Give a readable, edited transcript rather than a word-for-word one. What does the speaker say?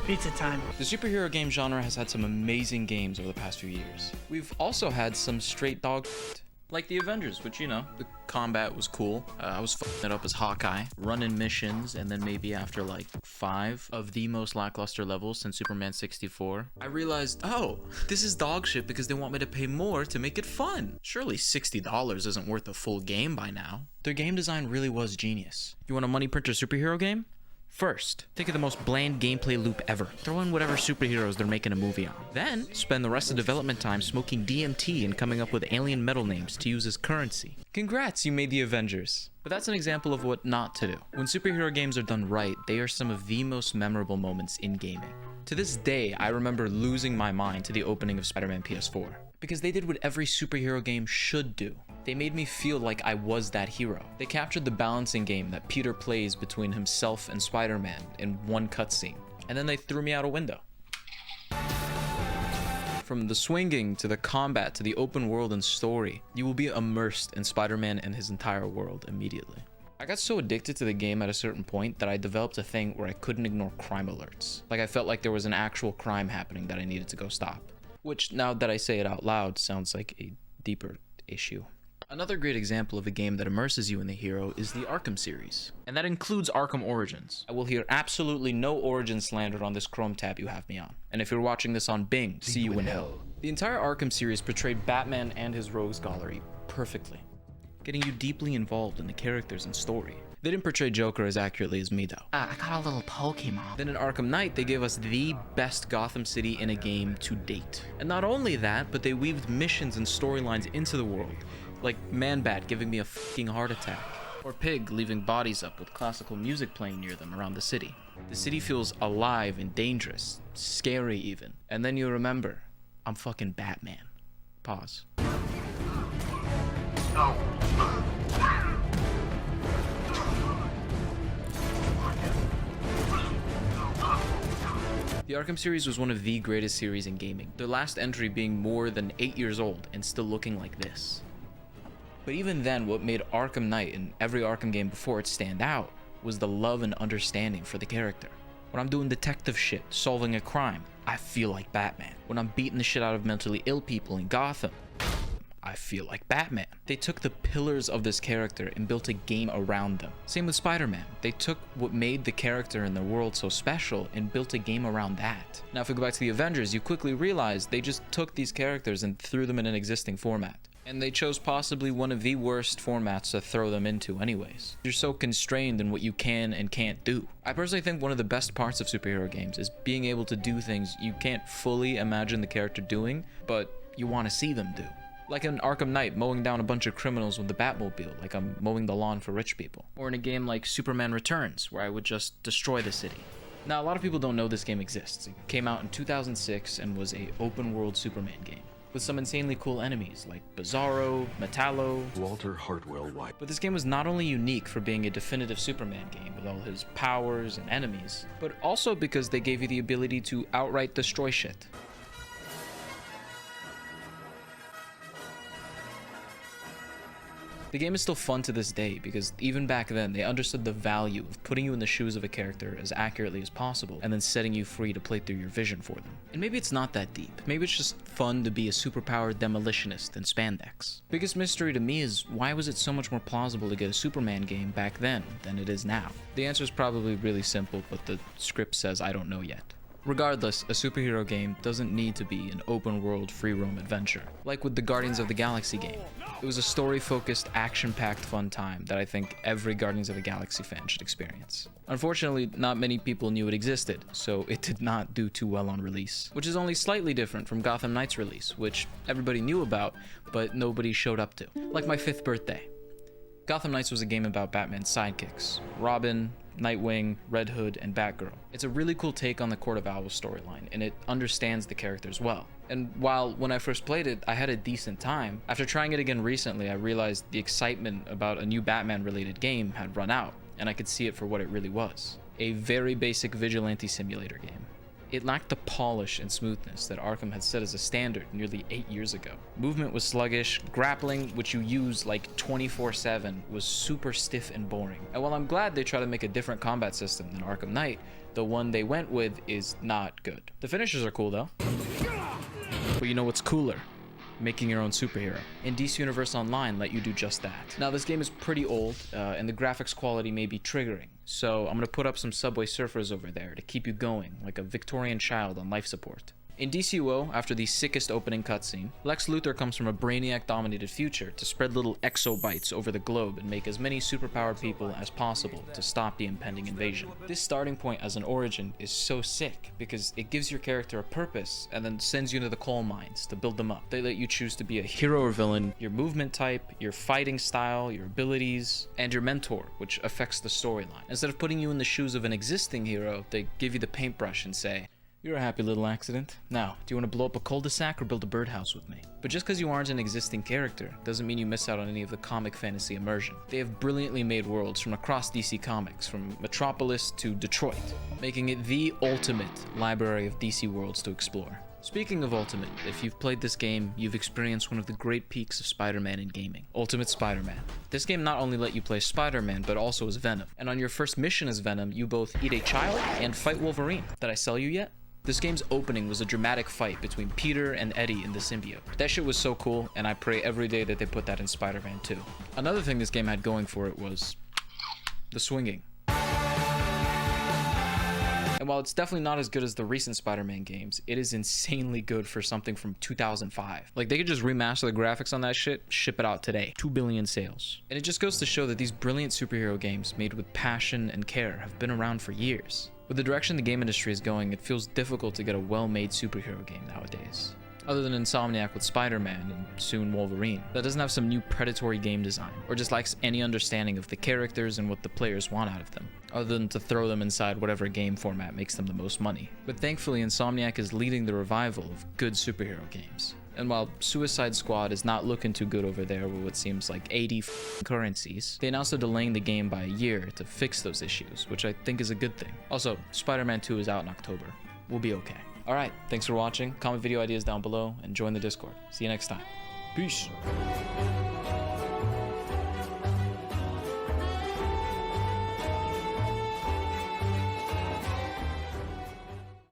Pizza time. The superhero game genre has had some amazing games over the past few years. We've also had some straight dog shit. Like the Avengers, which, you know, the combat was cool. I was fucking it up as Hawkeye, running missions, and then maybe after like 5 of the most lackluster levels since Superman 64, I realized, oh, this is dog shit because they want me to pay more to make it fun. Surely $60 isn't worth a full game by now. Their game design really was genius. You want a money printer superhero game? First, think of the most bland gameplay loop ever. Throw in whatever superheroes they're making a movie on. Then, spend the rest of development time smoking DMT and coming up with alien metal names to use as currency. Congrats, you made the Avengers. But that's an example of what not to do. When superhero games are done right, they are some of the most memorable moments in gaming. To this day, I remember losing my mind to the opening of Spider-Man PS4. Because they did what every superhero game should do. They made me feel like I was that hero. They captured the balancing game that Peter plays between himself and Spider-Man in one cutscene. And then they threw me out a window. From the swinging to the combat to the open world and story, you will be immersed in Spider-Man and his entire world immediately. I got so addicted to the game at a certain point that I developed a thing where I couldn't ignore crime alerts. Like I felt like there was an actual crime happening that I needed to go stop. Which, now that I say it out loud, sounds like a deeper issue. Another great example of a game that immerses you in the hero is the Arkham series, and that includes Arkham Origins. I will hear absolutely no Origin slander on this Chrome tab you have me on, and if you're watching this on Bing, see you in hell. The entire Arkham series portrayed Batman and his rogues gallery perfectly, getting you deeply involved in the characters and story. They didn't portray Joker as accurately as me though. I got a little Pokemon. Then in Arkham Knight, they gave us the best Gotham City in a game to date. And not only that, but they weaved missions and storylines into the world, like Man-Bat giving me a fucking heart attack, or Pig leaving bodies up with classical music playing near them around the city. The city feels alive and dangerous, scary even. And then you remember, I'm fucking Batman. Pause. The Arkham series was one of the greatest series in gaming, their last entry being more than 8 years old and still looking like this. But even then, what made Arkham Knight and every Arkham game before it stand out was the love and understanding for the character. When I'm doing detective shit, solving a crime, I feel like Batman. When I'm beating the shit out of mentally ill people in Gotham, I feel like Batman. They took the pillars of this character and built a game around them. Same with Spider-Man. They took what made the character and the world so special and built a game around that. Now, if we go back to the Avengers, you quickly realize they just took these characters and threw them in an existing format. And they chose possibly one of the worst formats to throw them into anyways. You're so constrained in what you can and can't do. I personally think one of the best parts of superhero games is being able to do things you can't fully imagine the character doing, but you want to see them do. Like in Arkham Knight, mowing down a bunch of criminals with the Batmobile, like I'm mowing the lawn for rich people. Or in a game like Superman Returns, where I would just destroy the city. Now, a lot of people don't know this game exists. It came out in 2006 and was a open-world Superman game, with some insanely cool enemies like Bizarro, Metallo, Walter Hartwell White. But this game was not only unique for being a definitive Superman game with all his powers and enemies, but also because they gave you the ability to outright destroy shit. The game is still fun to this day because even back then they understood the value of putting you in the shoes of a character as accurately as possible and then setting you free to play through your vision for them. And maybe it's not that deep. Maybe it's just fun to be a superpowered demolitionist in spandex. Biggest mystery to me is why was it so much more plausible to get a Superman game back then than it is now? The answer is probably really simple, but the script says I don't know yet. Regardless, a superhero game doesn't need to be an open-world free-roam adventure. Like with the Guardians of the Galaxy game. It was a story-focused, action-packed fun time that I think every Guardians of the Galaxy fan should experience. Unfortunately, not many people knew it existed, so it did not do too well on release. Which is only slightly different from Gotham Knights release, which everybody knew about, but nobody showed up to. Like my 5th birthday. Gotham Knights was a game about Batman's sidekicks, Robin, Nightwing, Red Hood, and Batgirl. It's a really cool take on the Court of Owls storyline, and it understands the characters well. And while when I first played it, I had a decent time, after trying it again recently, I realized the excitement about a new Batman-related game had run out, and I could see it for what it really was. A very basic vigilante simulator game. It lacked the polish and smoothness that Arkham had set as a standard nearly 8 years ago. Movement was sluggish, grappling, which you use like 24/7, was super stiff and boring. And while I'm glad they try to make a different combat system than Arkham Knight, the one they went with is not good. The finishers are cool though. But you know what's cooler? Making your own superhero. And DC Universe Online let you do just that. Now this game is pretty old, and the graphics quality may be triggering, so I'm gonna put up some Subway Surfers over there to keep you going like a Victorian child on life support. In DCUO, after the sickest opening cutscene, Lex Luthor comes from a Brainiac-dominated future to spread little exobites over the globe and make as many superpowered people as possible to stop the impending invasion. This starting point as an origin is so sick because it gives your character a purpose and then sends you into the coal mines to build them up. They let you choose to be a hero or villain, your movement type, your fighting style, your abilities, and your mentor, which affects the storyline. Instead of putting you in the shoes of an existing hero, they give you the paintbrush and say, "You're a happy little accident. Now, do you want to blow up a cul-de-sac or build a birdhouse with me?" But just because you aren't an existing character doesn't mean you miss out on any of the comic fantasy immersion. They have brilliantly made worlds from across DC Comics, from Metropolis to Detroit, making it the ultimate library of DC worlds to explore. Speaking of Ultimate, if you've played this game, you've experienced one of the great peaks of Spider-Man in gaming, Ultimate Spider-Man. This game not only let you play Spider-Man, but also as Venom. And on your first mission as Venom, you both eat a child and fight Wolverine. Did I sell you yet? This game's opening was a dramatic fight between Peter and Eddie in the symbiote. That shit was so cool, and I pray every day that they put that in Spider-Man 2. Another thing this game had going for it was the swinging. And while it's definitely not as good as the recent Spider-Man games, it is insanely good for something from 2005. Like, they could just remaster the graphics on that shit, ship it out today. 2 billion sales. And it just goes to show that these brilliant superhero games made with passion and care have been around for years. With the direction the game industry is going, it feels difficult to get a well-made superhero game nowadays. Other than Insomniac with Spider-Man and soon Wolverine, that doesn't have some new predatory game design, or just lacks any understanding of the characters and what the players want out of them, other than to throw them inside whatever game format makes them the most money. But thankfully, Insomniac is leading the revival of good superhero games. And while Suicide Squad is not looking too good over there with what seems like 80 currencies, they announced they're delaying the game by a year to fix those issues, which I think is a good thing. Also, Spider-Man 2 is out in October. We'll be okay. Alright, thanks for watching. Comment video ideas down below and join the Discord. See you next time. Peace.